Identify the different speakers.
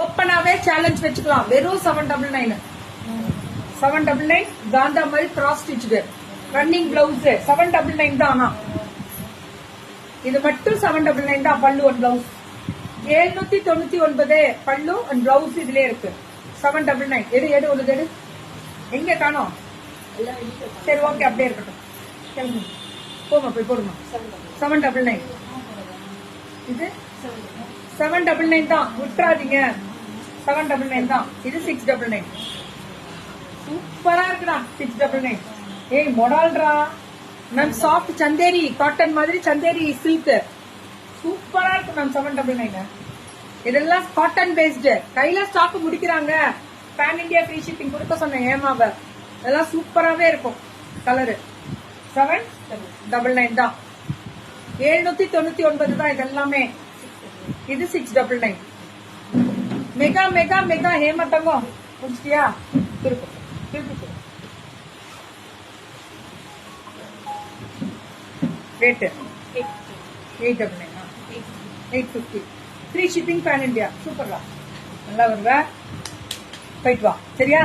Speaker 1: ஓப்பனாவே challenge வச்சுக்கலாம். வெறும் 799 799 காந்தா மாதிரி கிராஸ் ஸ்டிச்டு ரன்னிங் பிளவுஸ் 799 தான். ஆனா இது மட்டும் 799 தான். பல்லு ஒன் பிளவுஸ் 799 பல்லு அண்ட் பிளவுஸ் இதுல இருக்கு. 799 எடு எடு ஒரு எடு. எங்க காணோம்? சரி ஓகே அப்படியே இருக்கட்டும். கிளம்பு போமா போய் போடுமா. 799 இது 799 தான். விட்டுறாதீங்க. 799 தான். இது 699. சூப்பரா இருக்குடா 699. ஏய் மொடால்ரா மேம். சாஃப்ட் சந்தேரி காட்டன் மாதிரி சந்தேரி சில்க் சூப்பரா இருக்கு மேம். 799 இதெல்லாம் காட்டன் பேஸ்டு. கையில ஸ்டாக் முடிக்கிறாங்க. பேன் இந்தியா ஃப்ரீ ஷிப்பிங் கொடுக்க சொன்னேன் ஏமாவ. இதெல்லாம் சூப்பராவே இருக்கும். கலரு 799 தான். 799 தான் இதெல்லாமே. இது 699. மெகா மெகா மெகா ஹேமத்தங்கம் முடிச்சிட்டியா? திருப்பி திருப்பி rate 899 850 free shipping pan India. சூப்பர்லா நல்லா வருவ. போயிட்டு வா சரியா?